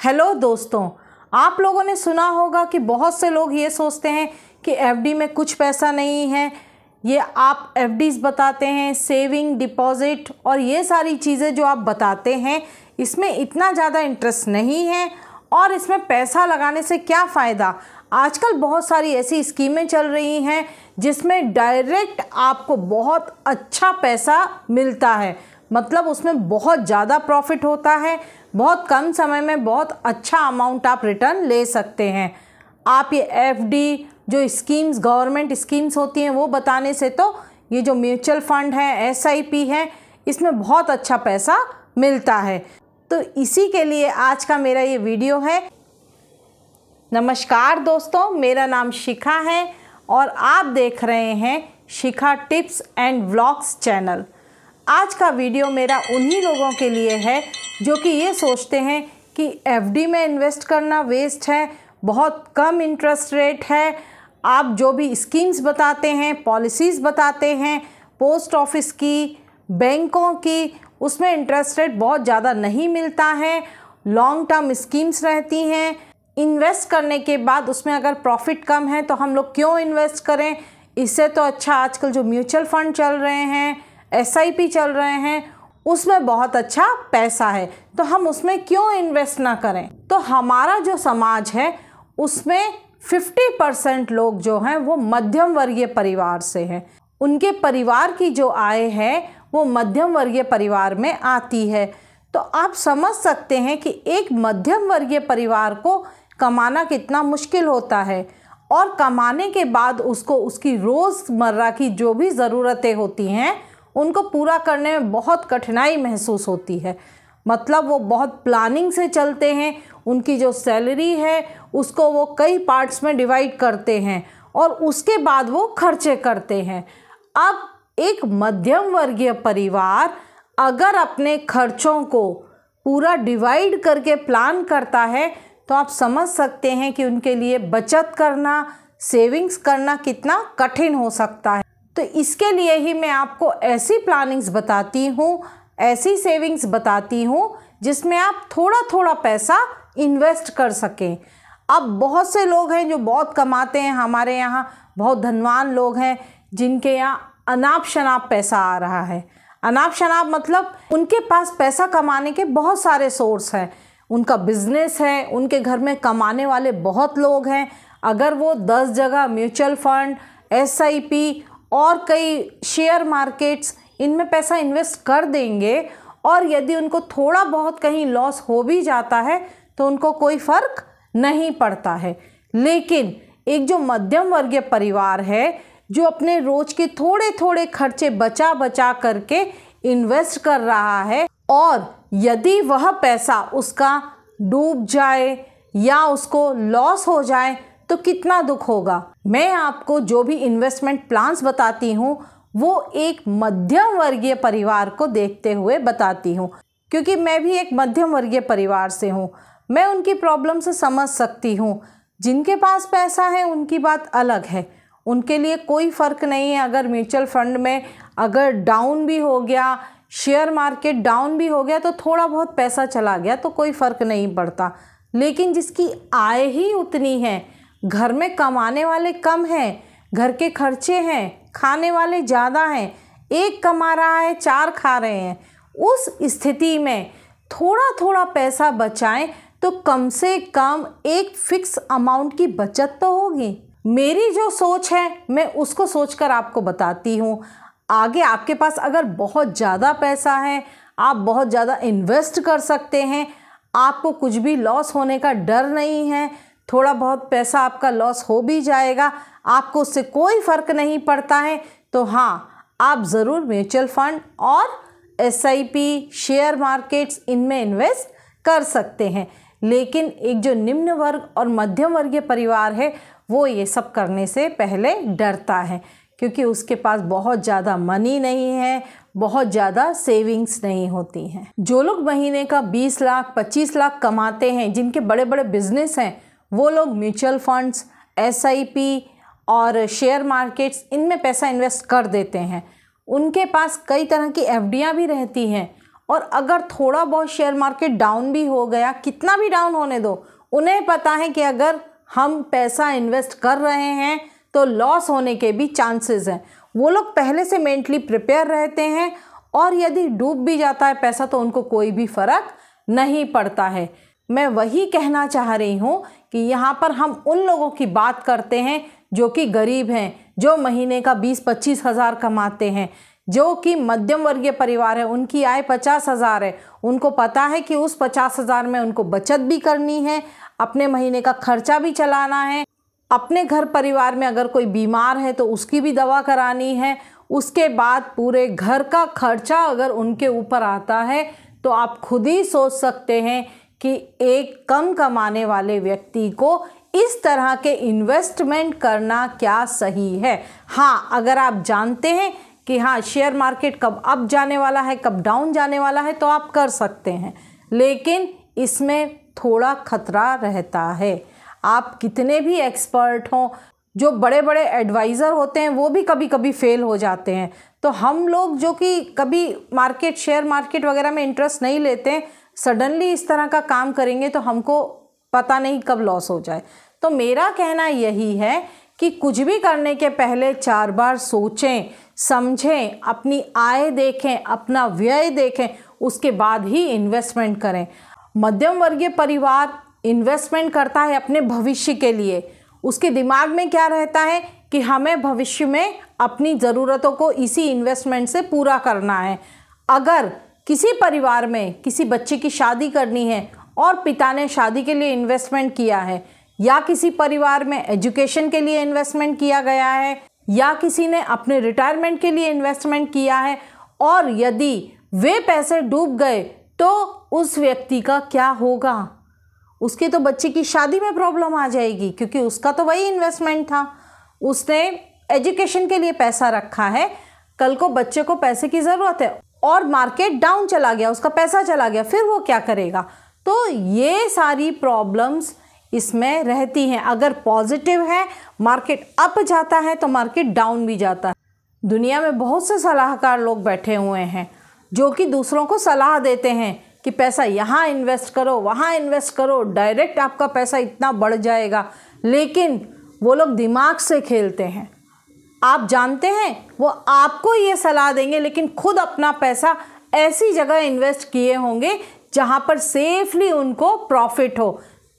Hello दोस्तों, आप लोगों ने सुना होगा कि बहुत से लोग ये सोचते हैं कि एफडी में कुछ पैसा नहीं है। ये आप एफडीज बताते हैं, सेविंग, डिपॉजिट और ये सारी चीज़ें जो आप बताते हैं इसमें इतना ज़्यादा इंटरेस्ट नहीं है और इसमें पैसा लगाने से क्या फ़ायदा। आजकल बहुत सारी ऐसी स्कीमें चल रही हैं जिसमें डायरेक्ट आपको बहुत अच्छा पैसा मिलता है, मतलब उसमें बहुत ज़्यादा प्रॉफिट होता है, बहुत कम समय में बहुत अच्छा अमाउंट आप रिटर्न ले सकते हैं। आप ये एफडी जो स्कीम्स, गवर्नमेंट स्कीम्स होती हैं वो बताने से तो ये जो म्यूचुअल फंड है, एसआईपी है, इसमें बहुत अच्छा पैसा मिलता है। तो इसी के लिए आज का मेरा ये वीडियो है। नमस्कार दोस्तों, मेरा नाम शिखा है और आप देख रहे हैं शिखा टिप्स एंड व्लॉग्स चैनल। आज का वीडियो मेरा उन्हीं लोगों के लिए है जो कि ये सोचते हैं कि एफडी में इन्वेस्ट करना वेस्ट है, बहुत कम इंटरेस्ट रेट है। आप जो भी स्कीम्स बताते हैं, पॉलिसीज़ बताते हैं, पोस्ट ऑफिस की, बैंकों की, उसमें इंटरेस्ट रेट बहुत ज़्यादा नहीं मिलता है, लॉन्ग टर्म स्कीम्स रहती हैं। इन्वेस्ट करने के बाद उसमें अगर प्रॉफिट कम है तो हम लोग क्यों इन्वेस्ट करें। इससे तो अच्छा आजकल जो म्यूचुअल फंड चल रहे हैं, एसआईपी चल रहे हैं, उसमें बहुत अच्छा पैसा है, तो हम उसमें क्यों इन्वेस्ट ना करें। तो हमारा जो समाज है उसमें 50% लोग जो हैं वो मध्यम वर्गीय परिवार से हैं। उनके परिवार की जो आय है वो मध्यम वर्गीय परिवार में आती है। तो आप समझ सकते हैं कि एक मध्यम वर्गीय परिवार को कमाना कितना मुश्किल होता है और कमाने के बाद उसको उसकी रोज़मर्रा की जो भी ज़रूरतें होती हैं उनको पूरा करने में बहुत कठिनाई महसूस होती है। मतलब वो बहुत प्लानिंग से चलते हैं, उनकी जो सैलरी है उसको वो कई पार्ट्स में डिवाइड करते हैं और उसके बाद वो खर्चे करते हैं। अब एक मध्यम वर्गीय परिवार अगर अपने खर्चों को पूरा डिवाइड करके प्लान करता है तो आप समझ सकते हैं कि उनके लिए बचत करना, सेविंग्स करना कितना कठिन हो सकता है। तो इसके लिए ही मैं आपको ऐसी प्लानिंग्स बताती हूँ, ऐसी सेविंग्स बताती हूँ जिसमें आप थोड़ा थोड़ा पैसा इन्वेस्ट कर सकें। अब बहुत से लोग हैं जो बहुत कमाते हैं, हमारे यहाँ बहुत धनवान लोग हैं जिनके यहाँ अनाप शनाप पैसा आ रहा है। अनाप शनाप मतलब उनके पास पैसा कमाने के बहुत सारे सोर्स हैं, उनका बिजनेस है, उनके घर में कमाने वाले बहुत लोग हैं। अगर वो 10 जगह म्यूचुअल फंड, एसआईपी और कई शेयर मार्केट्स इनमें पैसा इन्वेस्ट कर देंगे और यदि उनको थोड़ा बहुत कहीं लॉस हो भी जाता है तो उनको कोई फ़र्क नहीं पड़ता है। लेकिन एक जो मध्यम वर्गीय परिवार है जो अपने रोज़ के थोड़े थोड़े खर्चे बचा बचा करके इन्वेस्ट कर रहा है और यदि वह पैसा उसका डूब जाए या उसको लॉस हो जाए तो कितना दुख होगा। मैं आपको जो भी इन्वेस्टमेंट प्लान्स बताती हूँ वो एक मध्यम वर्गीय परिवार को देखते हुए बताती हूँ, क्योंकि मैं भी एक मध्यम वर्गीय परिवार से हूँ। मैं उनकी प्रॉब्लम से समझ सकती हूँ। जिनके पास पैसा है उनकी बात अलग है, उनके लिए कोई फ़र्क नहीं है अगर म्यूचुअल फंड में अगर डाउन भी हो गया, शेयर मार्केट डाउन भी हो गया तो थोड़ा बहुत पैसा चला गया तो कोई फ़र्क नहीं पड़ता। लेकिन जिसकी आय ही उतनी है, घर में कमाने वाले कम हैं, घर के खर्चे हैं, खाने वाले ज़्यादा हैं, एक कमा रहा है 4 खा रहे हैं, उस स्थिति में थोड़ा थोड़ा पैसा बचाएं तो कम से कम एक फिक्स अमाउंट की बचत तो होगी। मेरी जो सोच है मैं उसको सोचकर आपको बताती हूँ। आगे आपके पास अगर बहुत ज़्यादा पैसा है, आप बहुत ज़्यादा इन्वेस्ट कर सकते हैं, आपको कुछ भी लॉस होने का डर नहीं है, थोड़ा बहुत पैसा आपका लॉस हो भी जाएगा, आपको उससे कोई फ़र्क नहीं पड़ता है, तो हाँ, आप ज़रूर म्यूचुअल फंड और एसआईपी, शेयर मार्केट्स इनमें इन्वेस्ट कर सकते हैं। लेकिन एक जो निम्न वर्ग और मध्यम वर्गीय परिवार है वो ये सब करने से पहले डरता है, क्योंकि उसके पास बहुत ज़्यादा मनी नहीं है, बहुत ज़्यादा सेविंग्स नहीं होती हैं। जो लोग महीने का 20 लाख 25 लाख कमाते हैं, जिनके बड़े बड़े बिजनेस हैं, वो लोग म्यूचुअल फंड्स, एसआईपी और शेयर मार्केट्स इनमें पैसा इन्वेस्ट कर देते हैं। उनके पास कई तरह की एफडियाँ भी रहती हैं और अगर थोड़ा बहुत शेयर मार्केट डाउन भी हो गया, कितना भी डाउन होने दो, उन्हें पता है कि अगर हम पैसा इन्वेस्ट कर रहे हैं तो लॉस होने के भी चांसेस हैं। वो लोग पहले से मेंटली प्रिपेयर रहते हैं और यदि डूब भी जाता है पैसा तो उनको कोई भी फ़र्क नहीं पड़ता है। मैं वही कहना चाह रही हूँ कि यहाँ पर हम उन लोगों की बात करते हैं जो कि गरीब हैं, जो महीने का 20-25 हज़ार कमाते हैं, जो कि मध्यम वर्गीय परिवार है, उनकी आय 50 हज़ार है। उनको पता है कि उस 50 हज़ार में उनको बचत भी करनी है, अपने महीने का खर्चा भी चलाना है, अपने घर परिवार में अगर कोई बीमार है तो उसकी भी दवा करानी है, उसके बाद पूरे घर का खर्चा अगर उनके ऊपर आता है तो आप खुद ही सोच सकते हैं कि एक कम कमाने वाले व्यक्ति को इस तरह के इन्वेस्टमेंट करना क्या सही है। हाँ, अगर आप जानते हैं कि हाँ शेयर मार्केट कब अप जाने वाला है, कब डाउन जाने वाला है, तो आप कर सकते हैं, लेकिन इसमें थोड़ा खतरा रहता है। आप कितने भी एक्सपर्ट हों, जो बड़े बड़े एडवाइज़र होते हैं वो भी कभी कभी फेल हो जाते हैं। तो हम लोग जो कि कभी मार्केट, शेयर मार्केट वगैरह में इंटरेस्ट नहीं लेते हैं, सडनली इस तरह का काम करेंगे तो हमको पता नहीं कब लॉस हो जाए। तो मेरा कहना यही है कि कुछ भी करने के पहले 4 बार सोचें, समझें, अपनी आय देखें, अपना व्यय देखें, उसके बाद ही इन्वेस्टमेंट करें। मध्यम वर्गीय परिवार इन्वेस्टमेंट करता है अपने भविष्य के लिए। उसके दिमाग में क्या रहता है कि हमें भविष्य में अपनी ज़रूरतों को इसी इन्वेस्टमेंट से पूरा करना है। अगर किसी परिवार में किसी बच्चे की शादी करनी है और पिता ने शादी के लिए इन्वेस्टमेंट किया है, या किसी परिवार में एजुकेशन के लिए इन्वेस्टमेंट किया गया है, या किसी ने अपने रिटायरमेंट के लिए इन्वेस्टमेंट किया है, और यदि वे पैसे डूब गए तो उस व्यक्ति का क्या होगा? उसके तो बच्चे की शादी में प्रॉब्लम आ जाएगी, क्योंकि उसका तो वही इन्वेस्टमेंट था। उसने एजुकेशन के लिए पैसा रखा है, कल को बच्चे को पैसे की ज़रूरत है और मार्केट डाउन चला गया, उसका पैसा चला गया, फिर वो क्या करेगा? तो ये सारी प्रॉब्लम्स इसमें रहती हैं। अगर पॉजिटिव है, मार्केट अप जाता है तो मार्केट डाउन भी जाता है। दुनिया में बहुत से सलाहकार लोग बैठे हुए हैं जो कि दूसरों को सलाह देते हैं कि पैसा यहाँ इन्वेस्ट करो, वहाँ इन्वेस्ट करो, डायरेक्ट आपका पैसा इतना बढ़ जाएगा, लेकिन वो लोग दिमाग से खेलते हैं। आप जानते हैं, वो आपको ये सलाह देंगे लेकिन खुद अपना पैसा ऐसी जगह इन्वेस्ट किए होंगे जहाँ पर सेफली उनको प्रॉफिट हो।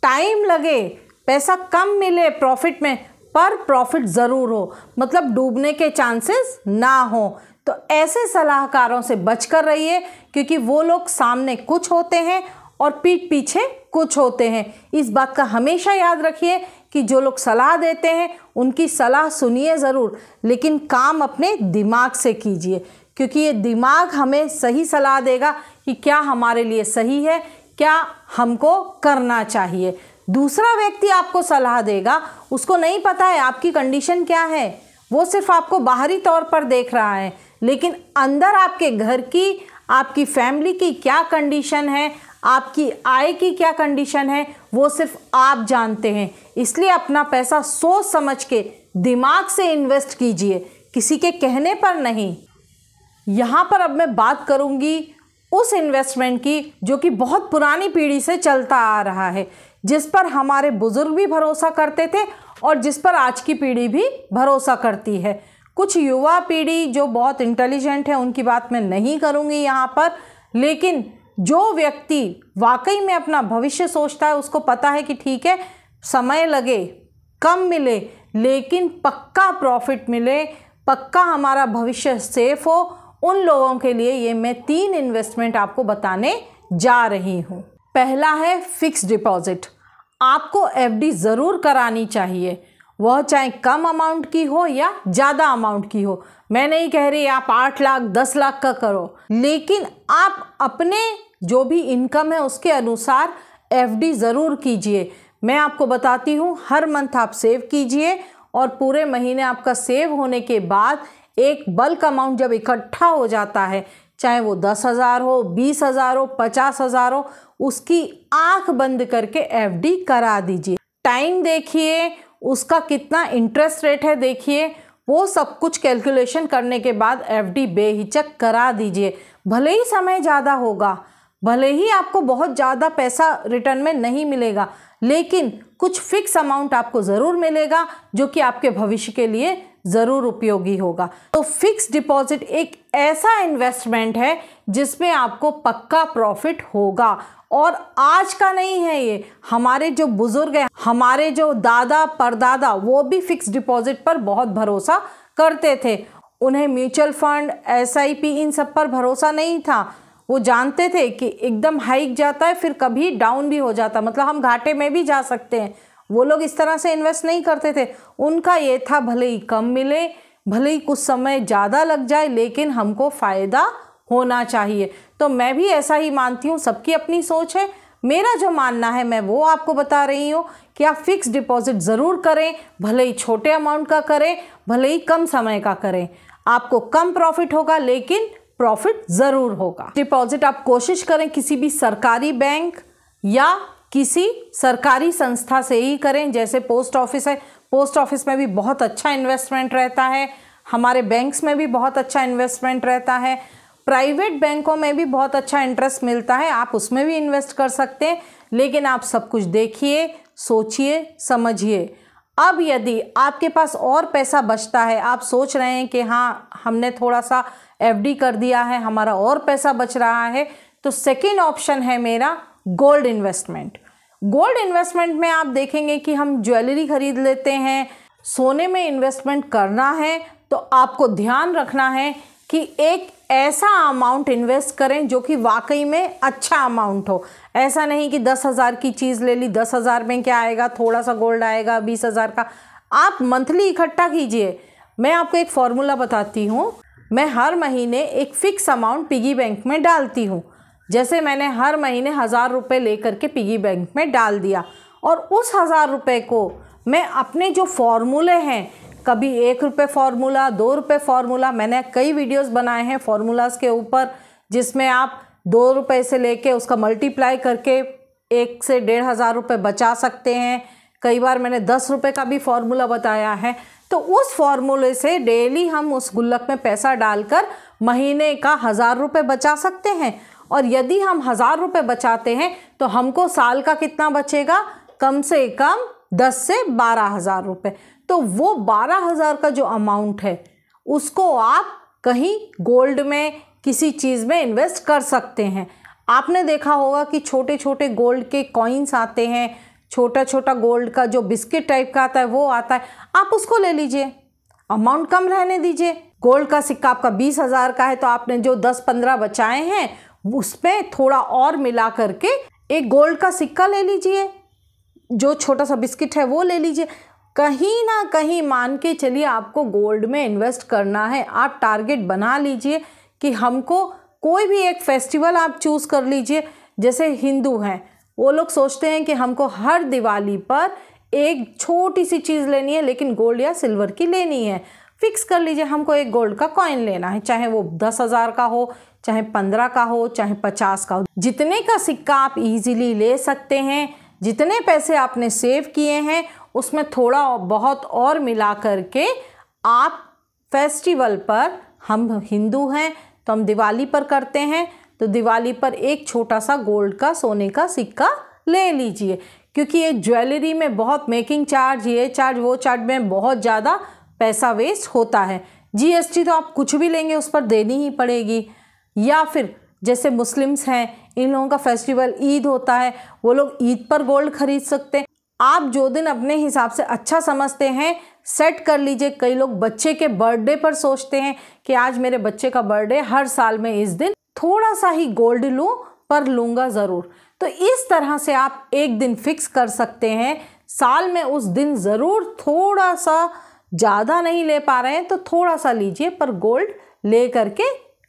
टाइम लगे, पैसा कम मिले प्रॉफिट में, पर प्रॉफिट ज़रूर हो, मतलब डूबने के चांसेस ना हो। तो ऐसे सलाहकारों से बचकर रहिए, क्योंकि वो लोग सामने कुछ होते हैं और पीठ पीछे कुछ होते हैं। इस बात का हमेशा याद रखिए कि जो लोग सलाह देते हैं उनकी सलाह सुनिए ज़रूर, लेकिन काम अपने दिमाग से कीजिए, क्योंकि ये दिमाग हमें सही सलाह देगा कि क्या हमारे लिए सही है, क्या हमको करना चाहिए। दूसरा व्यक्ति आपको सलाह देगा, उसको नहीं पता है आपकी कंडीशन क्या है, वो सिर्फ आपको बाहरी तौर पर देख रहा है, लेकिन अंदर आपके घर की, आपकी फैमिली की क्या कंडीशन है, आपकी आय की क्या कंडीशन है, वो सिर्फ आप जानते हैं। इसलिए अपना पैसा सोच समझ के दिमाग से इन्वेस्ट कीजिए, किसी के कहने पर नहीं। यहाँ पर अब मैं बात करूँगी उस इन्वेस्टमेंट की जो कि बहुत पुरानी पीढ़ी से चलता आ रहा है, जिस पर हमारे बुजुर्ग भी भरोसा करते थे और जिस पर आज की पीढ़ी भी भरोसा करती है। कुछ युवा पीढ़ी जो बहुत इंटेलिजेंट है उनकी बात मैं नहीं करूँगी यहाँ पर, लेकिन जो व्यक्ति वाकई में अपना भविष्य सोचता है, उसको पता है कि ठीक है समय लगे, कम मिले, लेकिन पक्का प्रॉफिट मिले, पक्का हमारा भविष्य सेफ हो, उन लोगों के लिए ये मैं 3 इन्वेस्टमेंट आपको बताने जा रही हूँ। पहला है फिक्स डिपॉजिट। आपको एफडी ज़रूर करानी चाहिए, वह चाहे कम अमाउंट की हो या ज़्यादा अमाउंट की हो। मैं नहीं कह रही आप 8 लाख 10 लाख का करो, लेकिन आप अपने जो भी इनकम है उसके अनुसार एफडी ज़रूर कीजिए। मैं आपको बताती हूँ, हर मंथ आप सेव कीजिए और पूरे महीने आपका सेव होने के बाद एक बल्क अमाउंट जब इकट्ठा हो जाता है, चाहे वो 10,000 हो, 20,000 हो, 50,000 हो, उसकी आंख बंद करके एफडी करा दीजिए। टाइम देखिए, उसका कितना इंटरेस्ट रेट है देखिए, वो सब कुछ कैलकुलेशन करने के बाद एफडी बेहिचक करा दीजिए। भले ही समय ज़्यादा होगा, भले ही आपको बहुत ज़्यादा पैसा रिटर्न में नहीं मिलेगा, लेकिन कुछ फिक्स अमाउंट आपको ज़रूर मिलेगा जो कि आपके भविष्य के लिए ज़रूर उपयोगी होगा। तो फिक्स डिपॉजिट एक ऐसा इन्वेस्टमेंट है जिसमें आपको पक्का प्रॉफिट होगा। और आज का नहीं है ये, हमारे जो बुजुर्ग हैं, हमारे जो दादा परदादा, वो भी फिक्स डिपॉजिट पर बहुत भरोसा करते थे। उन्हें म्यूचुअल फंड, SIP इन सब पर भरोसा नहीं था। वो जानते थे कि एकदम हाइक जाता है, फिर कभी डाउन भी हो जाता, मतलब हम घाटे में भी जा सकते हैं। वो लोग इस तरह से इन्वेस्ट नहीं करते थे। उनका ये था भले ही कम मिले, भले ही कुछ समय ज़्यादा लग जाए, लेकिन हमको फ़ायदा होना चाहिए। तो मैं भी ऐसा ही मानती हूँ, सबकी अपनी सोच है। मेरा जो मानना है मैं वो आपको बता रही हूँ कि आप फिक्स डिपॉजिट ज़रूर करें, भले ही छोटे अमाउंट का करें, भले ही कम समय का करें। आपको कम प्रॉफिट होगा लेकिन प्रॉफिट ज़रूर होगा। डिपॉजिट आप कोशिश करें किसी भी सरकारी बैंक या किसी सरकारी संस्था से ही करें। जैसे पोस्ट ऑफिस है, पोस्ट ऑफिस में भी बहुत अच्छा इन्वेस्टमेंट रहता है, हमारे बैंक्स में भी बहुत अच्छा इन्वेस्टमेंट रहता है, प्राइवेट बैंकों में भी बहुत अच्छा इंटरेस्ट मिलता है, आप उसमें भी इन्वेस्ट कर सकते हैं। लेकिन आप सब कुछ देखिए, सोचिए, समझिए। अब यदि आपके पास और पैसा बचता है, आप सोच रहे हैं कि हाँ हमने थोड़ा सा FD कर दिया है, हमारा और पैसा बच रहा है, तो सेकेंड ऑप्शन है मेरा गोल्ड इन्वेस्टमेंट। गोल्ड इन्वेस्टमेंट में आप देखेंगे कि हम ज्वेलरी खरीद लेते हैं। सोने में इन्वेस्टमेंट करना है तो आपको ध्यान रखना है कि एक ऐसा अमाउंट इन्वेस्ट करें जो कि वाकई में अच्छा अमाउंट हो। ऐसा नहीं कि 10,000 की चीज़ ले ली, 10,000 में क्या आएगा, थोड़ा सा गोल्ड आएगा 20,000 का। आप मंथली इकट्ठा कीजिए। मैं आपको एक फॉर्मूला बताती हूँ। मैं हर महीने एक फ़िक्स अमाउंट पिगी बैंक में डालती हूँ। जैसे मैंने हर महीने 1,000 रुपये लेकर के पिगी बैंक में डाल दिया, और उस 1,000 रुपये को मैं अपने जो फॉर्मूले हैं, कभी 1 रुपये फार्मूला, 2 रुपये फार्मूला, मैंने कई वीडियोस बनाए हैं फार्मूलाज के ऊपर, जिसमें आप 2 रुपये से लेके उसका मल्टीप्लाई करके 1 से 1,500 रुपये बचा सकते हैं। कई बार मैंने 10 रुपये का भी फार्मूला बताया है। तो उस फार्मूले से डेली हम उस गुल्लक में पैसा डालकर महीने का 1,000 रुपये बचा सकते हैं। और यदि हम 1,000 रुपये बचाते हैं तो हमको साल का कितना बचेगा, कम से कम 10 से 12,000 रुपये। तो वो 12,000 का जो अमाउंट है उसको आप कहीं गोल्ड में, किसी चीज़ में इन्वेस्ट कर सकते हैं। आपने देखा होगा कि छोटे छोटे गोल्ड के कॉइन्स आते हैं, छोटा छोटा गोल्ड का जो बिस्किट टाइप का आता है वो आता है, आप उसको ले लीजिए, अमाउंट कम रहने दीजिए। गोल्ड का सिक्का आपका 20,000 का है तो आपने जो 10-15 बचाए हैं उसमें थोड़ा और मिला करके एक गोल्ड का सिक्का ले लीजिए, जो छोटा सा बिस्किट है वो ले लीजिए। कहीं ना कहीं मान के चलिए आपको गोल्ड में इन्वेस्ट करना है। आप टारगेट बना लीजिए कि हमको कोई भी एक फेस्टिवल आप चूज़ कर लीजिए। जैसे हिंदू हैं, वो लोग सोचते हैं कि हमको हर दिवाली पर एक छोटी सी चीज़ लेनी है, लेकिन गोल्ड या सिल्वर की लेनी है। फिक्स कर लीजिए हमको एक गोल्ड का कॉइन लेना है, चाहे वो 10,000 का हो, चाहे 15 का हो, चाहे 50 का हो। जितने का सिक्का आप इजीली ले सकते हैं, जितने पैसे आपने सेव किए हैं उसमें थोड़ा बहुत और मिला करके आप फेस्टिवल पर, हम हिंदू हैं तो हम दिवाली पर करते हैं, तो दिवाली पर एक छोटा सा गोल्ड का, सोने का सिक्का ले लीजिए। क्योंकि ये ज्वेलरी में बहुत मेकिंग चार्ज, ये चार्ज, वो चार्ज में बहुत ज़्यादा पैसा वेस्ट होता है। GST तो आप कुछ भी लेंगे उस पर देनी ही पड़ेगी। या फिर जैसे मुस्लिम्स हैं, इन लोगों का फेस्टिवल ईद होता है, वो लोग ईद पर गोल्ड खरीद सकते हैं। आप जो दिन अपने हिसाब से अच्छा समझते हैं सेट कर लीजिए। कई लोग बच्चे के बर्थडे पर सोचते हैं कि आज मेरे बच्चे का बर्थडे, हर साल में इस दिन थोड़ा सा ही गोल्ड लूँ पर लूँगा ज़रूर। तो इस तरह से आप एक दिन फिक्स कर सकते हैं, साल में उस दिन ज़रूर थोड़ा सा, ज़्यादा नहीं ले पा रहे हैं तो थोड़ा सा लीजिए, पर गोल्ड ले करके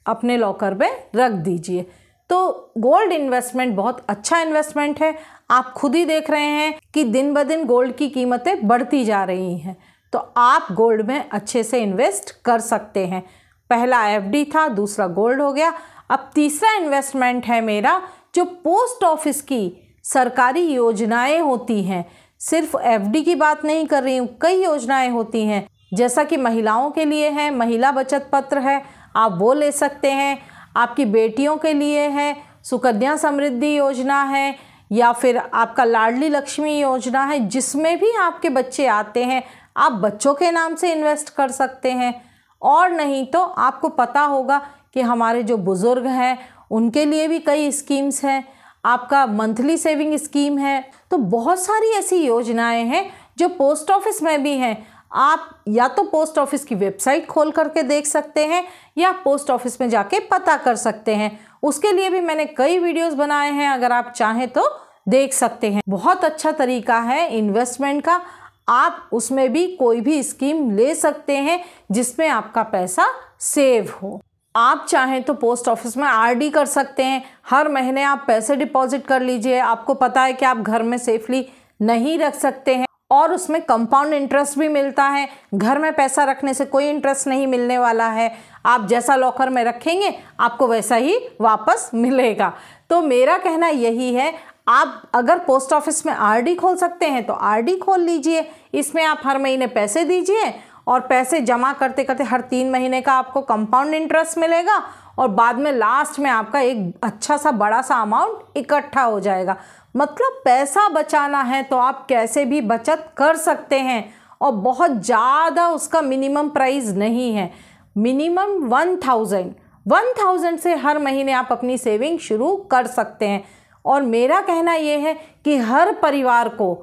अपने लॉकर में रख दीजिए। तो गोल्ड इन्वेस्टमेंट बहुत अच्छा इन्वेस्टमेंट है। आप खुद ही देख रहे हैं कि दिन ब दिन गोल्ड की कीमतें बढ़ती जा रही हैं, तो आप गोल्ड में अच्छे से इन्वेस्ट कर सकते हैं। पहला FD था, दूसरा गोल्ड हो गया। अब तीसरा इन्वेस्टमेंट है मेरा जो पोस्ट ऑफिस की सरकारी योजनाएं होती हैं। सिर्फ FD की बात नहीं कर रही हूँ, कई योजनाएं होती हैं, जैसा कि महिलाओं के लिए है, महिला बचत पत्र है, आप वो ले सकते हैं। आपकी बेटियों के लिए है, सुकन्या समृद्धि योजना है, या फिर आपका लाडली लक्ष्मी योजना है, जिसमें भी आपके बच्चे आते हैं आप बच्चों के नाम से इन्वेस्ट कर सकते हैं। और नहीं तो आपको पता होगा कि हमारे जो बुज़ुर्ग हैं उनके लिए भी कई स्कीम्स हैं, आपका मंथली सेविंग स्कीम है। तो बहुत सारी ऐसी योजनाएं हैं जो पोस्ट ऑफिस में भी हैं। आप या तो पोस्ट ऑफिस की वेबसाइट खोल करके देख सकते हैं या पोस्ट ऑफिस में जाके पता कर सकते हैं। उसके लिए भी मैंने कई वीडियोस बनाए हैं, अगर आप चाहें तो देख सकते हैं। बहुत अच्छा तरीका है इन्वेस्टमेंट का, आप उसमें भी कोई भी स्कीम ले सकते हैं जिसमें आपका पैसा सेव हो। आप चाहें तो पोस्ट ऑफिस में आरडी कर सकते हैं, हर महीने आप पैसे डिपॉजिट कर लीजिए। आपको पता है कि आप घर में सेफली नहीं रख सकते हैं और उसमें कंपाउंड इंटरेस्ट भी मिलता है। घर में पैसा रखने से कोई इंटरेस्ट नहीं मिलने वाला है, आप जैसा लॉकर में रखेंगे आपको वैसा ही वापस मिलेगा। तो मेरा कहना यही है, आप अगर पोस्ट ऑफिस में आरडी खोल सकते हैं तो आरडी खोल लीजिए। इसमें आप हर महीने पैसे दीजिए और पैसे जमा करते करते हर 3 महीने का आपको कंपाउंड इंटरेस्ट मिलेगा और बाद में लास्ट में आपका एक अच्छा सा बड़ा सा अमाउंट इकट्ठा हो जाएगा। मतलब पैसा बचाना है तो आप कैसे भी बचत कर सकते हैं और बहुत ज़्यादा उसका मिनिमम प्राइस नहीं है। मिनिमम 1000 से हर महीने आप अपनी सेविंग शुरू कर सकते हैं। और मेरा कहना ये है कि हर परिवार को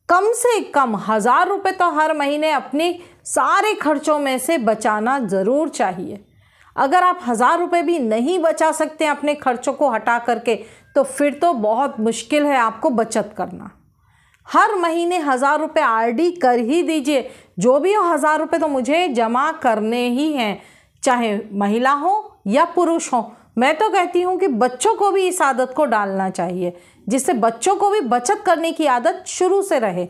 कम से कम 1000 रुपये तो हर महीने अपने सारे खर्चों में से बचाना ज़रूर चाहिए। अगर आप 1000 रुपये भी नहीं बचा सकते अपने खर्चों को हटा करके तो फिर तो बहुत मुश्किल है आपको बचत करना। हर महीने 1000 रुपये आरडी कर ही दीजिए। जो भी हो 1000 रुपये तो मुझे जमा करने ही हैं, चाहे महिला हो या पुरुष हो। मैं तो कहती हूँ कि बच्चों को भी इस आदत को डालना चाहिए, जिससे बच्चों को भी बचत करने की आदत शुरू से रहे।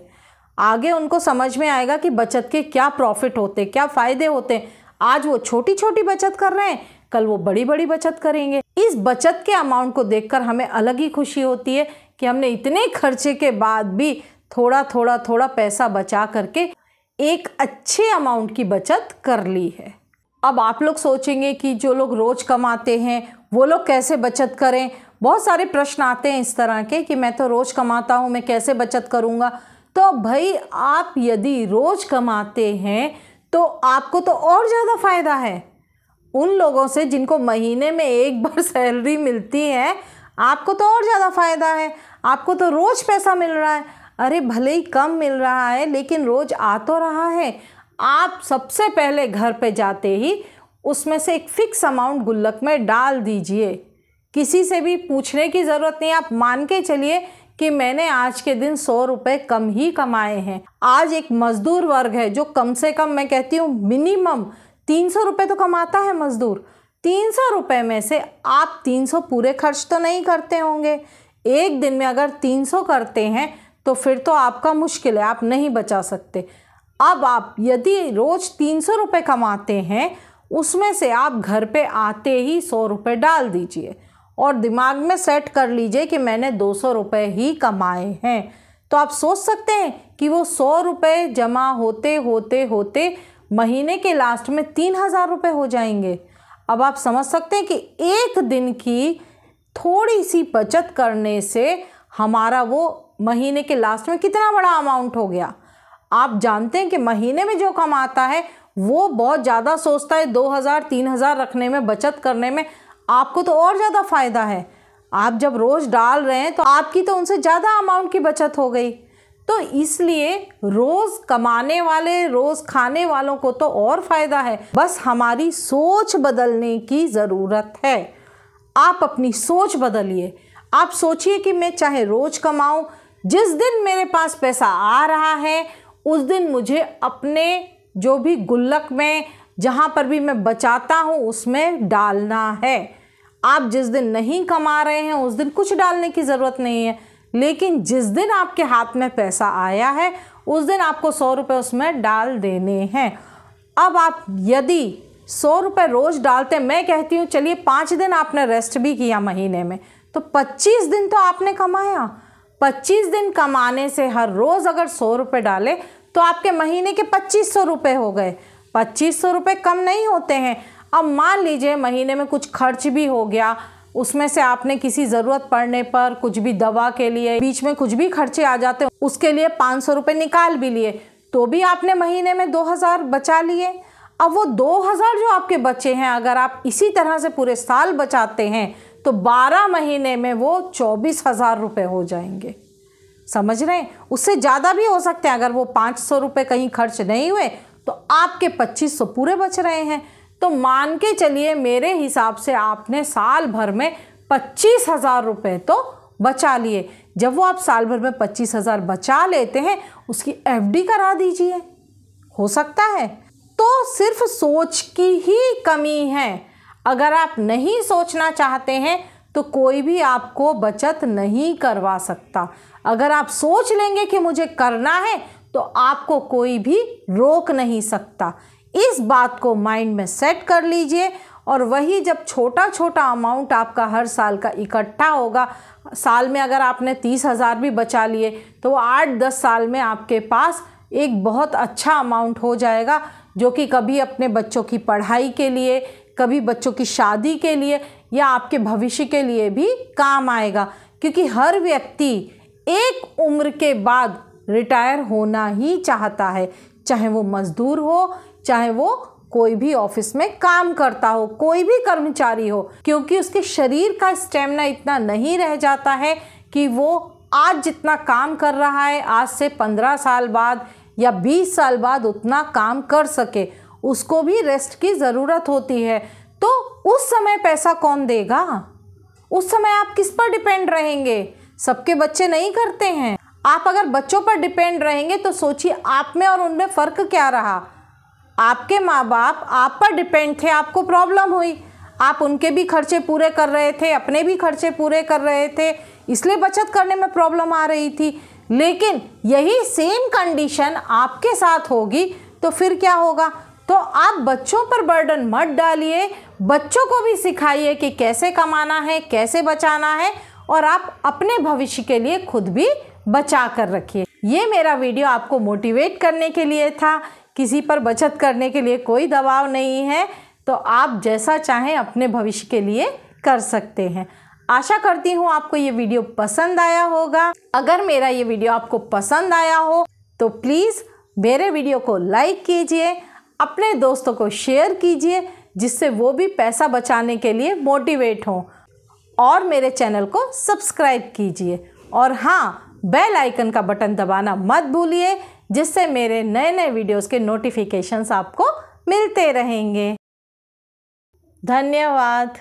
आगे उनको समझ में आएगा कि बचत के क्या प्रॉफिट होते, क्या फ़ायदे होते। आज वो छोटी छोटी बचत कर रहे हैं, कल वो बड़ी बड़ी बचत करेंगे। इस बचत के अमाउंट को देखकर हमें अलग ही खुशी होती है कि हमने इतने खर्चे के बाद भी थोड़ा पैसा बचा करके एक अच्छे अमाउंट की बचत कर ली है। अब आप लोग सोचेंगे कि जो लोग रोज़ कमाते हैं वो लोग कैसे बचत करें। बहुत सारे प्रश्न आते हैं इस तरह के कि मैं तो रोज़ कमाता हूँ, मैं कैसे बचत करूँगा। तो भाई आप यदि रोज़ कमाते हैं तो आपको तो और ज़्यादा फ़ायदा है। उन लोगों से जिनको महीने में एक बार सैलरी मिलती है, आपको तो और ज़्यादा फ़ायदा है। आपको तो रोज़ पैसा मिल रहा है। अरे भले ही कम मिल रहा है लेकिन रोज़ आ तो रहा है। आप सबसे पहले घर पे जाते ही उसमें से एक फ़िक्स अमाउंट गुल्लक में डाल दीजिए। किसी से भी पूछने की ज़रूरत नहीं। आप मान के चलिए कि मैंने आज के दिन 100 रुपये कम ही कमाए हैं। आज एक मज़दूर वर्ग है जो कम से कम, मैं कहती हूँ मिनिमम 300 रुपये तो कमाता है मज़दूर। 300 रुपये में से आप 300 पूरे खर्च तो नहीं करते होंगे। एक दिन में अगर 300 करते हैं तो फिर तो आपका मुश्किल है, आप नहीं बचा सकते। अब आप यदि रोज़ 300 रुपये कमाते हैं, उसमें से आप घर पे आते ही 100 रुपये डाल दीजिए और दिमाग में सेट कर लीजिए कि मैंने 200 रुपये ही कमाए हैं। तो आप सोच सकते हैं कि वो 100 रुपये जमा होते होते होते महीने के लास्ट में 3000 रुपये हो जाएंगे। अब आप समझ सकते हैं कि एक दिन की थोड़ी सी बचत करने से हमारा वो महीने के लास्ट में कितना बड़ा अमाउंट हो गया। आप जानते हैं कि महीने में जो कमाता है वो बहुत ज़्यादा सोचता है 2000-3000 रखने में, बचत करने में। आपको तो और ज़्यादा फ़ायदा है। आप जब रोज़ डाल रहे हैं तो आपकी तो उनसे ज़्यादा अमाउंट की बचत हो गई। तो इसलिए रोज़ कमाने वाले, रोज़ खाने वालों को तो और फ़ायदा है। बस हमारी सोच बदलने की ज़रूरत है। आप अपनी सोच बदलिए। आप सोचिए कि मैं चाहे रोज़ कमाऊँ, जिस दिन मेरे पास पैसा आ रहा है उस दिन मुझे अपने जो भी गुल्लक में, जहाँ पर भी मैं बचाता हूँ, उसमें डालना है। आप जिस दिन नहीं कमा रहे हैं उस दिन कुछ डालने की ज़रूरत नहीं है, लेकिन जिस दिन आपके हाथ में पैसा आया है उस दिन आपको 100 रुपये उसमें डाल देने हैं। अब आप यदि 100 रुपये रोज़ डालते हैं, मैं कहती हूँ चलिए 5 दिन आपने रेस्ट भी किया महीने में, तो 25 दिन तो आपने कमाया। 25 दिन कमाने से हर रोज़ अगर 100 रुपये डाले तो आपके महीने के 2500 रुपये हो गए। 2500 रुपये कम नहीं होते हैं। अब मान लीजिए महीने में कुछ खर्च भी हो गया, उसमें से आपने किसी ज़रूरत पड़ने पर कुछ भी दवा के लिए बीच में कुछ भी खर्चे आ जाते हैं, उसके लिए 500 रुपये निकाल भी लिए, तो भी आपने महीने में 2000 बचा लिए। अब वो 2000 जो आपके बचे हैं, अगर आप इसी तरह से पूरे साल बचाते हैं तो 12 महीने में वो 24,000 रुपये हो जाएंगे। समझ रहे हैं? उससे ज़्यादा भी हो सकते हैं। अगर वो 500 रुपये कहीं खर्च नहीं हुए तो आपके 2500 पूरे बच रहे हैं। तो मान के चलिए मेरे हिसाब से आपने साल भर में 25,000 रुपये तो बचा लिए। जब वो आप साल भर में 25,000 बचा लेते हैं, उसकी FD करा दीजिए, हो सकता है। तो सिर्फ सोच की ही कमी है। अगर आप नहीं सोचना चाहते हैं तो कोई भी आपको बचत नहीं करवा सकता। अगर आप सोच लेंगे कि मुझे करना है तो आपको कोई भी रोक नहीं सकता। इस बात को माइंड में सेट कर लीजिए, और वही जब छोटा छोटा अमाउंट आपका हर साल का इकट्ठा होगा, साल में अगर आपने 30,000 भी बचा लिए तो वो 8-10 साल में आपके पास एक बहुत अच्छा अमाउंट हो जाएगा, जो कि कभी अपने बच्चों की पढ़ाई के लिए, कभी बच्चों की शादी के लिए या आपके भविष्य के लिए भी काम आएगा। क्योंकि हर व्यक्ति एक उम्र के बाद रिटायर होना ही चाहता है, चाहे वो मजदूर हो, चाहे वो कोई भी ऑफिस में काम करता हो, कोई भी कर्मचारी हो, क्योंकि उसके शरीर का स्टेमिना इतना नहीं रह जाता है कि वो आज जितना काम कर रहा है आज से 15 साल बाद या 20 साल बाद उतना काम कर सके। उसको भी रेस्ट की ज़रूरत होती है। तो उस समय पैसा कौन देगा? उस समय आप किस पर डिपेंड रहेंगे? सबके बच्चे नहीं करते हैं। आप अगर बच्चों पर डिपेंड रहेंगे तो सोचिए आप में और उनमें फ़र्क क्या रहा। आपके माँ बाप आप पर डिपेंड थे, आपको प्रॉब्लम हुई, आप उनके भी खर्चे पूरे कर रहे थे, अपने भी खर्चे पूरे कर रहे थे, इसलिए बचत करने में प्रॉब्लम आ रही थी। लेकिन यही सेम कंडीशन आपके साथ होगी तो फिर क्या होगा? तो आप बच्चों पर बर्डन मत डालिए, बच्चों को भी सिखाइए कि कैसे कमाना है, कैसे बचाना है, और आप अपने भविष्य के लिए खुद भी बचा कर रखिए। ये मेरा वीडियो आपको मोटिवेट करने के लिए था। किसी पर बचत करने के लिए कोई दबाव नहीं है, तो आप जैसा चाहें अपने भविष्य के लिए कर सकते हैं। आशा करती हूँ आपको ये वीडियो पसंद आया होगा। अगर मेरा ये वीडियो आपको पसंद आया हो तो प्लीज़ मेरे वीडियो को लाइक कीजिए, अपने दोस्तों को शेयर कीजिए, जिससे वो भी पैसा बचाने के लिए मोटिवेट हों, और मेरे चैनल को सब्सक्राइब कीजिए। और हाँ, बेल आइकन का बटन दबाना मत भूलिए, जिससे मेरे नए नए वीडियोस के नोटिफिकेशंस आपको मिलते रहेंगे। धन्यवाद।